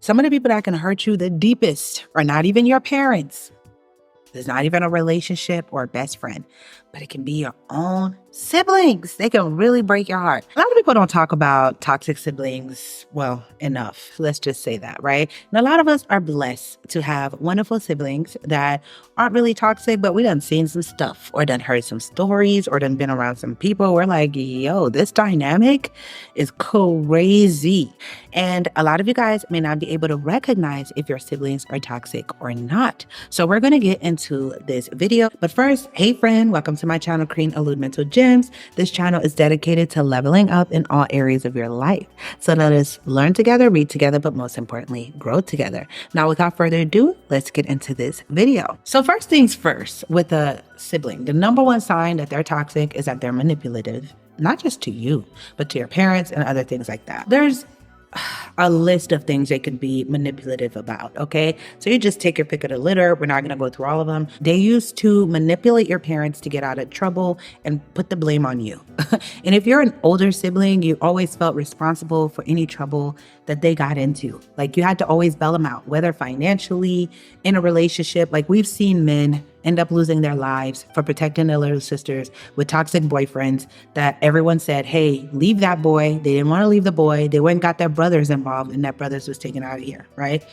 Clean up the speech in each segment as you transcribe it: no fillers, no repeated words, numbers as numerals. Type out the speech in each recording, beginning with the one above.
Some of the people that can hurt you the deepest are not even your parents. It's not even a relationship or a best friend, but it can be your own siblings. They can really break your heart. A lot of people don't talk about toxic siblings, well, enough. Let's just say that, right? And a lot of us are blessed to have wonderful siblings that aren't really toxic, but we done seen some stuff or done heard some stories or done been around some people. We're like, yo, this dynamic is crazy. And a lot of you guys may not be able to recognize if your siblings are toxic or not. So we're going to get into this video. But first, hey friend, welcome to my channel, Creating Elude Mental Gems. This channel is dedicated to leveling up in all areas of your life. So let us learn together, read together, but most importantly, grow together. Now, without further ado, let's get into this video. So first things first, with a sibling, the number one sign that they're toxic is that they're manipulative, not just to you, but to your parents and other things like that. There's a list of things they could be manipulative about, okay? So you just take your pick of the litter. We're not going to go through all of them. They used to manipulate your parents to get out of trouble and put the blame on you. And if you're an older sibling, you always felt responsible for any trouble that they got into. Like you had to always bail them out, whether financially, in a relationship. Like we've seen men end up losing their lives for protecting their little sisters with toxic boyfriends that everyone said, hey, leave that boy. They didn't want to leave the boy. They went and got their brothers involved and that brothers was taken out of here, right?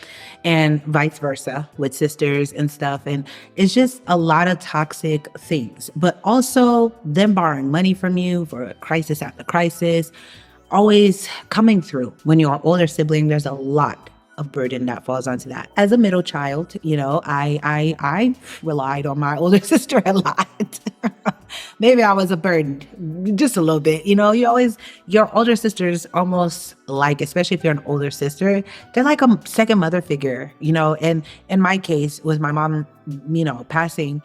And vice versa with sisters and stuff. And it's just a lot of toxic things, but also them borrowing money from you for a crisis after crisis, always coming through. When you're an older sibling, there's a lot of burden that falls onto that. As a middle child, you know, I relied on my older sister a lot. Maybe I was a burden, just a little bit. You know, your older sisters almost like, especially if you're an older sister, they're like a second mother figure, you know. And in my case, with my mom, you know, passing,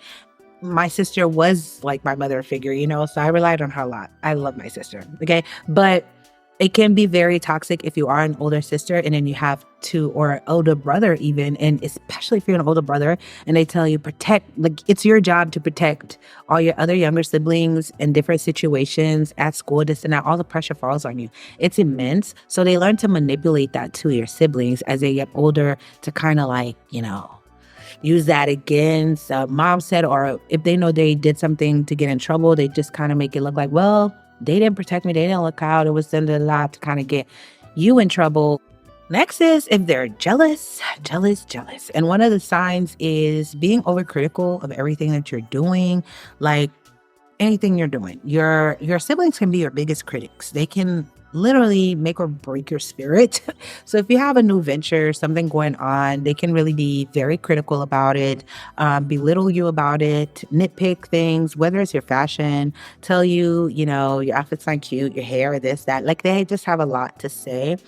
my sister was like my mother figure, you know, so I relied on her a lot. I love my sister, okay? But it can be very toxic if you are an older sister and then you have two or an older brother even, and especially if you're an older brother and they tell you like it's your job to protect all your other younger siblings in different situations at school, this and that, all the pressure falls on you. It's immense. So they learn to manipulate that to your siblings as they get older to kind of like, you know, use that against mom said, or if they know they did something to get in trouble, they just kind of make it look like, well, they didn't protect me. They didn't look out. It was them a lot to kind of get you in trouble. Next is if they're jealous. And one of the signs is being overcritical of everything that you're doing, like anything you're doing. Your siblings can be your biggest critics. They can literally make or break your spirit. So if you have a new venture, something going on, they can really be very critical about it, belittle you about it, nitpick things, whether it's your fashion, tell you, you know, your outfit's not cute, your hair, this, that. Like they just have a lot to say.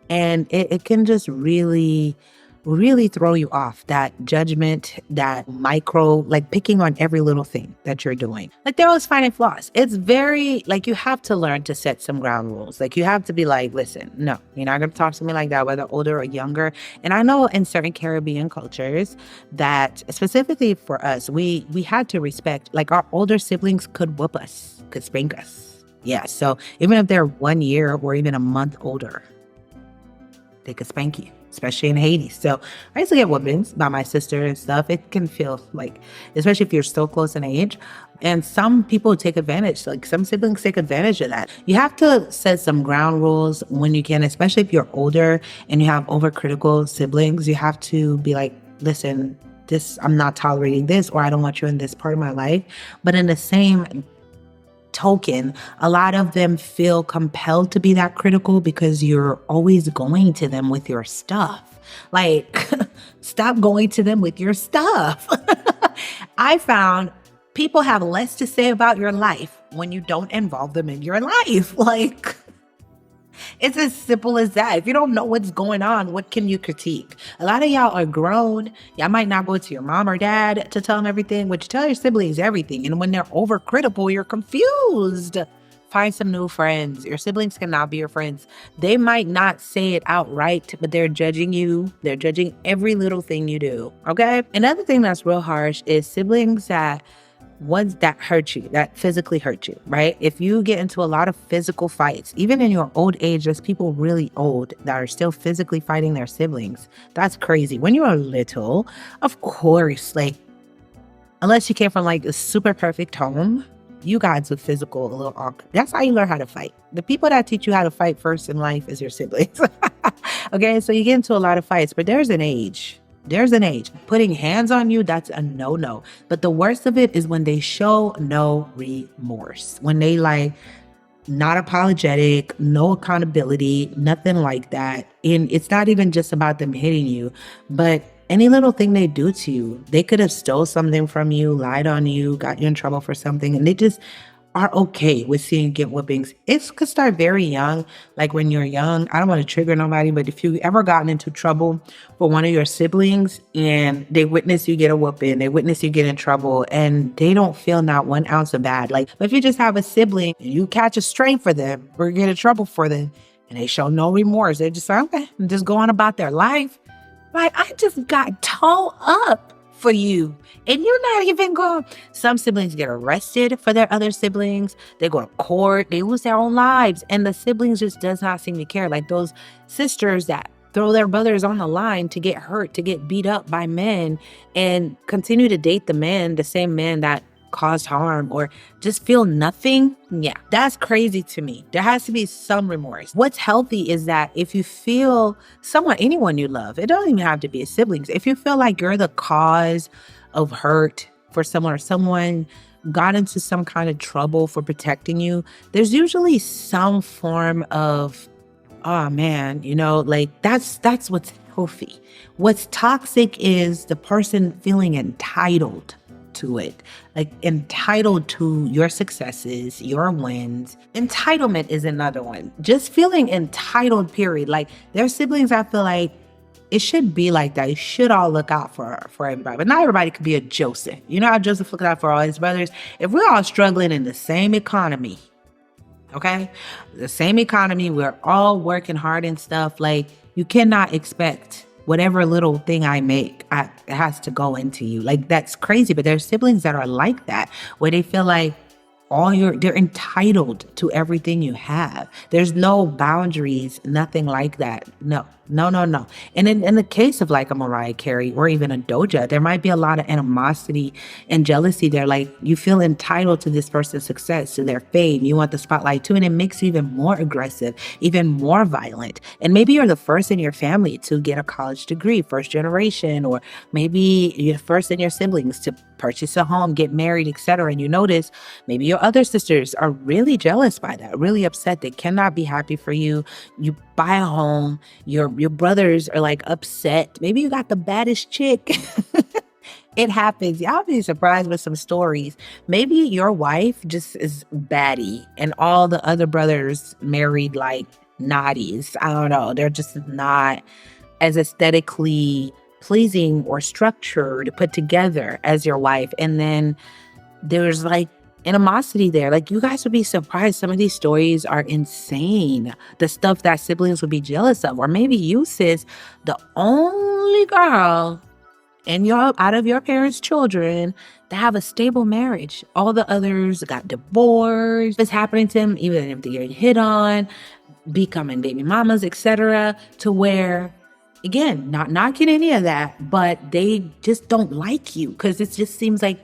And it can just really throw you off, that judgment, that micro, like picking on every little thing that you're doing. Like they're always finding flaws. It's very, like you have to learn to set some ground rules. Like you have to be like, listen, no, you're not going to talk to me like that, whether older or younger. And I know in certain Caribbean cultures that specifically for us, we had to respect, like our older siblings could whoop us, could spank us. Yeah. So even if they're 1 year or even a month older, they could spank you, especially in Haiti. So I used to get whoopings by my sister and stuff. It can feel like, especially if you're so close in age. And some people take advantage, like some siblings take advantage of that. You have to set some ground rules when you can, especially if you're older and you have overcritical siblings. You have to be like, listen, I'm not tolerating this, or I don't want you in this part of my life. But in the same token, a lot of them feel compelled to be that critical because you're always going to them with your stuff. Like, stop going to them with your stuff. I found people have less to say about your life when you don't involve them in your life. Like, it's as simple as that. If you don't know what's going on, what can you critique? A lot of y'all are grown. Y'all might not go to your mom or dad to tell them everything, but you tell your siblings everything. And when they're overcritical, you're confused. Find some new friends. Your siblings cannot be your friends. They might not say it outright, but they're judging you. They're judging every little thing you do, okay? Another thing that's real harsh is siblings that ones that hurt you, that physically hurt you, right? If you get into a lot of physical fights, even in your old age, there's people really old that are still physically fighting their siblings. That's crazy. When you're little, of course, like, unless you came from like a super perfect home, you got to physical a little awkward. That's how you learn how to fight. The people that teach you how to fight first in life is your siblings. Okay, so you get into a lot of fights, but there's an age. There's an age. Putting hands on you, that's a no-no. But the worst of it is when they show no remorse. When they like not apologetic, no accountability, nothing like that. And it's not even just about them hitting you, but any little thing they do to you, they could have stole something from you, lied on you, got you in trouble for something, and they just are okay with seeing you get whoopings. It could start very young, like when you're young. I don't want to trigger nobody, but if you ever gotten into trouble for one of your siblings and they witness you get a whooping, they witness you get in trouble, and they don't feel not 1 ounce of bad. Like, but if you just have a sibling and you catch a stray for them or get in trouble for them and they show no remorse, they just say, okay, and just go on about their life. Like, I just got towed up for you. And you're not even going. Some siblings get arrested for their other siblings. They go to court. They lose their own lives. And the siblings just does not seem to care. Like those sisters that throw their brothers on the line to get hurt, to get beat up by men and continue to date the men, the same men that caused harm or just feel nothing. Yeah, that's crazy to me. There has to be some remorse. What's healthy is that if you feel anyone you love, it doesn't even have to be a siblings. If you feel like you're the cause of hurt for someone or someone got into some kind of trouble for protecting you, there's usually some form of, oh man, like that's what's healthy. What's toxic is the person feeling entitled to it, like entitled to your successes, your wins. Entitlement is another one. Just feeling entitled, period. Like their siblings, I feel like it should be like that. You should all look out for everybody, but not everybody could be a Joseph. You know how Joseph looked out for all his brothers? If we're all struggling in the same economy, okay? The same economy, we're all working hard and stuff. Like you cannot expect whatever little thing I make, it has to go into you. Like that's crazy. But there's siblings that are like that, where they feel like they're entitled to everything you have. There's no boundaries, nothing like that. No. And in the case of like a Mariah Carey or even a Doja, there might be a lot of animosity and jealousy there. Like you feel entitled to this person's success, to their fame. You want the spotlight too. And it makes you even more aggressive, even more violent. And maybe you're the first in your family to get a college degree, first generation, or maybe you're first in your siblings to purchase a home, get married, etc. And you notice maybe your other sisters are really jealous by that, really upset. They cannot be happy for you. You buy a home, your brothers are like upset. Maybe you got the baddest chick. It happens. Y'all be surprised with some stories. Maybe your wife just is baddie and all the other brothers married like naughties. I don't know. They're just not as aesthetically pleasing or structured, put together as your wife. And then there's like animosity there. Like you guys would be surprised. Some of these stories are insane. The stuff that siblings would be jealous of. Or maybe you, sis, the only girl out of your parents' children to have a stable marriage. All the others got divorced. It's happening to them, even if they're getting hit on, becoming baby mamas, etc. To where, again, not knocking any of that, but they just don't like you because it just seems like,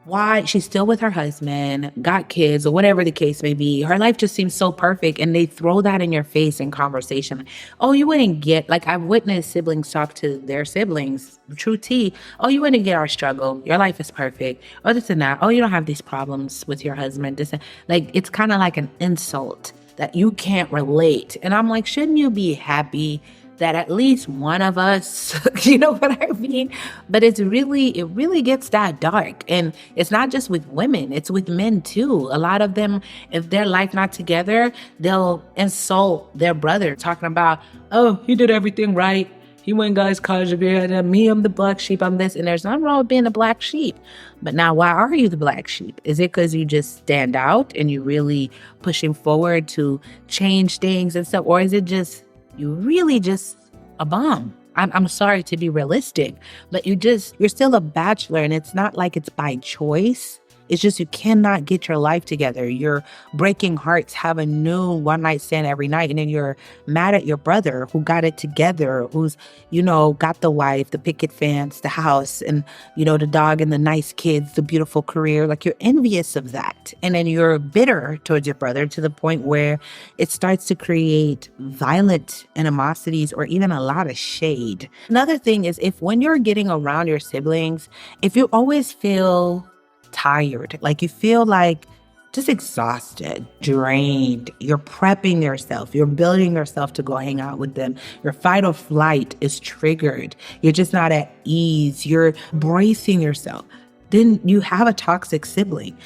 why she's still with her husband, got kids, or whatever the case may be. Her life just seems so perfect. And they throw that in your face in conversation. Oh, you wouldn't get, like I've witnessed siblings talk to their siblings, true tea. Oh, you wouldn't get our struggle. Your life is perfect. Oh, this and that. Oh, you don't have these problems with your husband. This and, like, it's kind of like an insult that you can't relate. And I'm like, shouldn't you be happy that at least one of us, you know what I mean? But it really gets that dark. And it's not just with women, it's with men too. A lot of them, if their life not together, they'll insult their brother, talking about, oh, he did everything right. He went guys college degree, and me, I'm the black sheep, I'm this. And there's nothing wrong with being the black sheep. But now, why are you the black sheep? Is it because you just stand out and you're really pushing forward to change things and stuff? Or is it just, you really just a bomb? I'm sorry to be realistic, but you're still a bachelor and it's not like it's by choice. It's just you cannot get your life together. You're breaking hearts, have a new one night stand every night, and then you're mad at your brother who got it together, who's, got the wife, the picket fence, the house, and, the dog and the nice kids, the beautiful career. Like you're envious of that. And then you're bitter towards your brother to the point where it starts to create violent animosities or even a lot of shade. Another thing is if when you're getting around your siblings, if you always feel tired, like you feel like just exhausted, drained, you're prepping yourself, you're building yourself to go hang out with them, your fight or flight is triggered, you're just not at ease, you're bracing yourself, then you have a toxic sibling.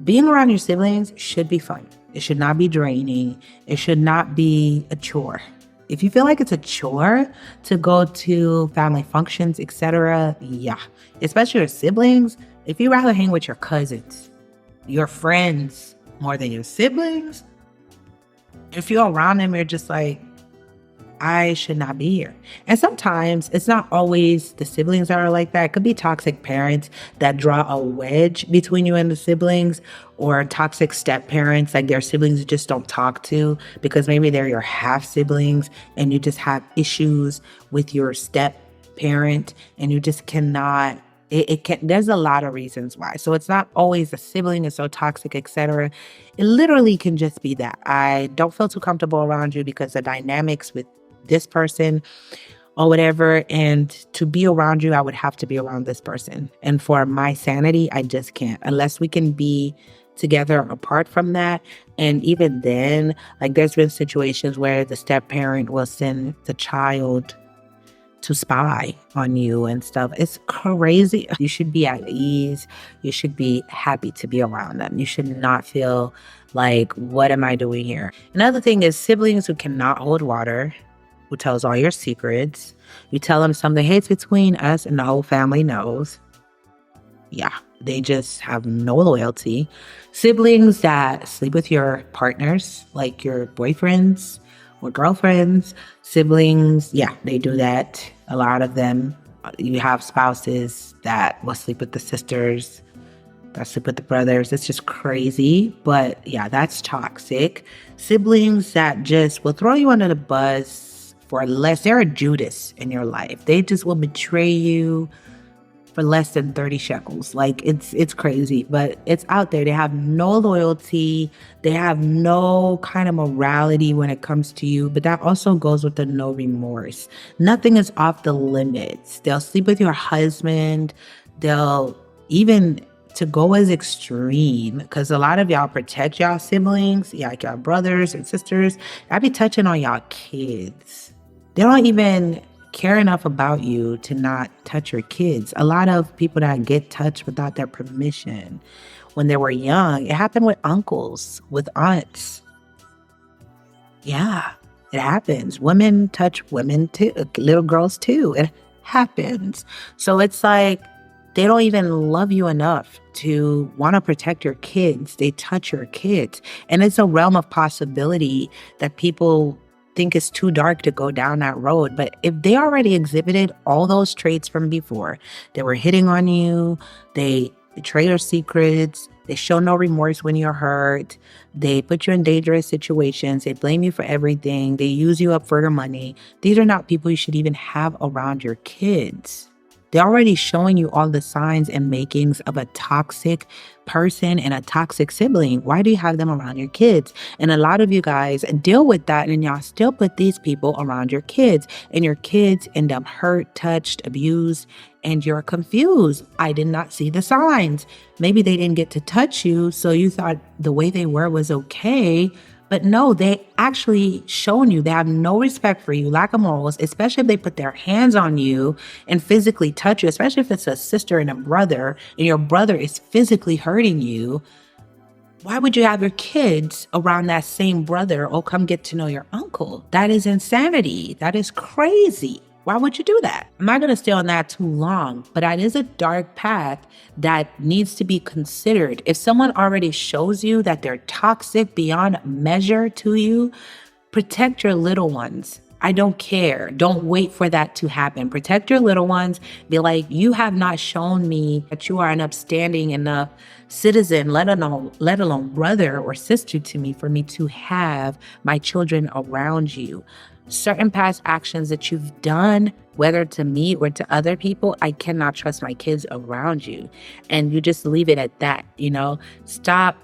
Being around your siblings should be fun. It should not be draining. It should not be a chore. If you feel like it's a chore to go to family functions, etc., yeah, especially your siblings, if you rather hang with your cousins, your friends, more than your siblings, if you're around them, you're just like, I should not be here. And sometimes it's not always the siblings that are like that. It could be toxic parents that draw a wedge between you and the siblings, or toxic step parents, like their siblings just don't talk to because maybe they're your half siblings and you just have issues with your step parent and you just cannot. There's a lot of reasons why. So it's not always a sibling is so toxic, etc. It literally can just be that I don't feel too comfortable around you because the dynamics with this person or whatever, and to be around you, I would have to be around this person. And for my sanity, I just can't, unless we can be together apart from that. And even then, like there's been situations where the step parent will send the child to spy on you and stuff. It's crazy. You should be at ease. You should be happy to be around them. You should not feel like, what am I doing here? Another thing is siblings who cannot hold water, who tells all your secrets. You tell them something, hey, it's between us and the whole family knows. Yeah, they just have no loyalty. Siblings that sleep with your partners, like your boyfriends or girlfriends. Siblings, yeah, they do that. A lot of them. You have spouses that will sleep with the sisters, that sleep with the brothers. It's just crazy. But yeah, that's toxic. Siblings that just will throw you under the bus for less. They're a Judas in your life. They just will betray you for less than 30 shekels. Like it's crazy, but it's out there. They have no loyalty. They have no kind of morality when it comes to you, but that also goes with the no remorse. Nothing is off the limits. They'll sleep with your husband. They'll even to go as extreme, because a lot of y'all protect y'all siblings, yeah, like y'all brothers and sisters. I be touching on y'all kids. They don't even care enough about you to not touch your kids. A lot of people that get touched without their permission when they were young, it happened with uncles, with aunts. Yeah, it happens. Women touch women too, little girls too. It happens. So it's like they don't even love you enough to want to protect your kids. They touch your kids. And it's a realm of possibility that people think it's too dark to go down that road. But if they already exhibited all those traits from before, they were hitting on you, they betray your secrets, they show no remorse when you're hurt, they put you in dangerous situations, they blame you for everything, they use you up for your money. These are not people you should even have around your kids. They're already showing you all the signs and makings of a toxic person and a toxic sibling. Why do you have them around your kids? And a lot of you guys deal with that, and y'all still put these people around your kids, and your kids end up hurt, touched, abused, and you're confused. I did not see the signs. Maybe they didn't get to touch you, so you thought the way they were was okay. But no, they actually shown you they have no respect for you, lack of morals, especially if they put their hands on you and physically touch you, especially if it's a sister and a brother and your brother is physically hurting you. Why would you have your kids around that same brother? Oh, come get to know your uncle. That is insanity. That is crazy. Why would you do that? I'm not going to stay on that too long, but that is a dark path that needs to be considered. If someone already shows you that they're toxic beyond measure to you, protect your little ones. I don't care. Don't wait for that to happen. Protect your little ones. Be like, you have not shown me that you are an upstanding enough citizen, let alone brother or sister to me for me to have my children around you. Certain past actions that you've done, whether to me or to other people, I cannot trust my kids around you. And you just leave it at that, Stop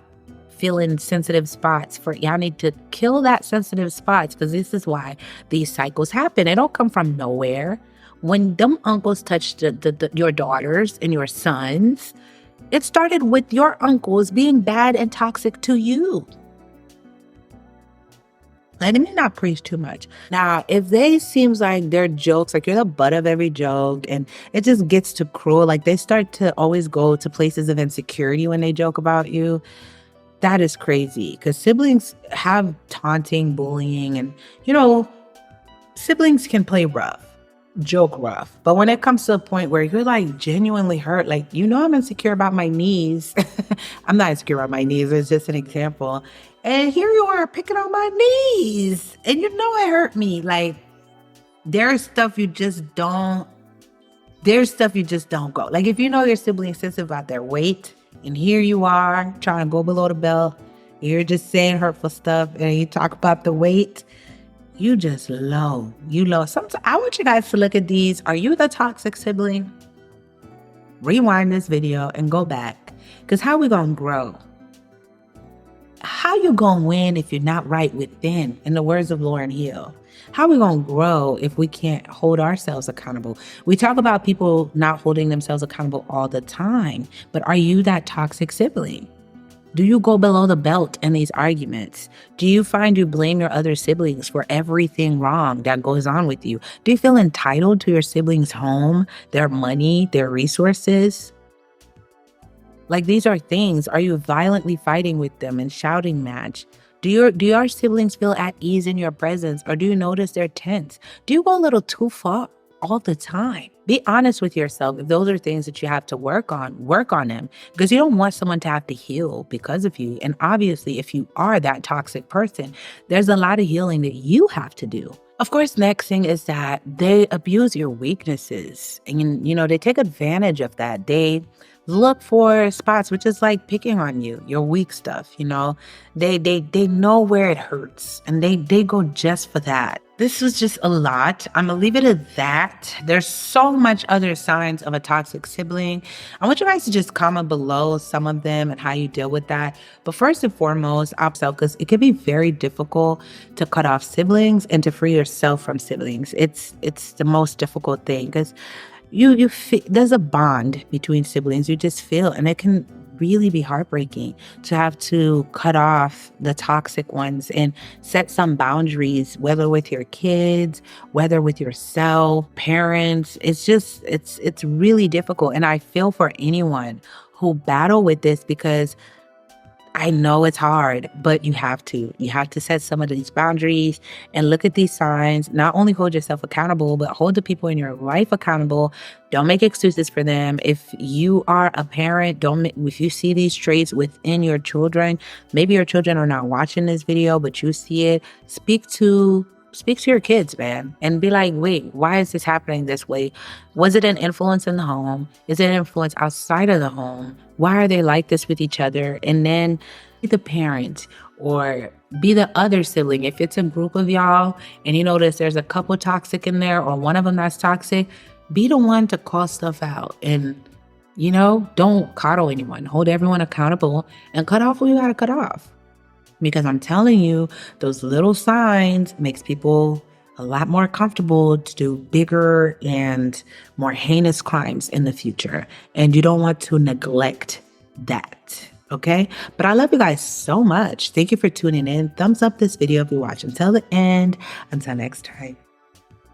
feeling sensitive spots. For y'all need to kill that sensitive spots, because this is why these cycles happen. It don't come from nowhere. When them uncles touch your daughters and your sons, it started with your uncles being bad and toxic to you. Let me not preach too much. Now, if they seems like they're jokes, like you're the butt of every joke, and it just gets too cruel, like they start to always go to places of insecurity when they joke about you, that is crazy. Because siblings have taunting, bullying, and, siblings can play rough, joke rough. But when it comes to a point where you're like genuinely hurt, like, I'm insecure about my knees. I'm not insecure about my knees. It's just an example. And here you are picking on my knees. And it hurt me. Like, there's stuff you just don't go. Like, if your sibling is sensitive about their weight, and here you are trying to go below the belt, you're just saying hurtful stuff, and you talk about the weight, you just low. Sometimes I want you guys to look at these. Are you the toxic sibling? Rewind this video and go back. Because how we going to grow? How you going to win if you're not right within? In the words of Lauryn Hill. How are we going to grow if we can't hold ourselves accountable? We talk about people not holding themselves accountable all the time, but are you that toxic sibling? Do you go below the belt in these arguments? Do you find you blame your other siblings for everything wrong that goes on with you? Do you feel entitled to your siblings' home, their money, their resources? Like, these are things. Are you violently fighting with them and shouting match? Do your siblings feel at ease in your presence, or do you notice they're tense? Do you go a little too far all the time? Be honest with yourself. If those are things that you have to work on them, because you don't want someone to have to heal because of you. And obviously, if you are that toxic person, there's a lot of healing that you have to do. Of course, next thing is that they abuse your weaknesses, and they take advantage of that. They look for spots, which is like picking on you, your weak stuff. They know where it hurts, and they go just for that. This was just a lot. I'm gonna leave it at that. There's so much other signs of a toxic sibling. I want you guys to just comment below some of them and how you deal with that. But first and foremost, because it can be very difficult to cut off siblings and to free yourself from siblings. It's the most difficult thing, because you feel, there's a bond between siblings. You just feel, and it can really be heartbreaking to have to cut off the toxic ones and set some boundaries, whether with your kids, whether with yourself, parents. It's really difficult. And I feel for anyone who battle with this, because I know it's hard, but you have to set some of these boundaries and look at these signs. Not only hold yourself accountable, but hold the people in your life accountable. Don't make excuses for them. If you are a parent, if you see these traits within your children, maybe your children are not watching this video, but you see it, speak to your kids, man, and be like, wait, why is this happening this way? Was it an influence in the home? Is it an influence outside of the home? Why are they like this with each other? And then be the parent or be the other sibling. If it's a group of y'all and you notice there's a couple toxic in there, or one of them that's toxic, be the one to call stuff out. And, don't coddle anyone. Hold everyone accountable and cut off what you gotta cut off. Because I'm telling you, those little signs makes people a lot more comfortable to do bigger and more heinous crimes in the future. And you don't want to neglect that, okay? But I love you guys so much. Thank you for tuning in. Thumbs up this video if you watch until the end. Until next time.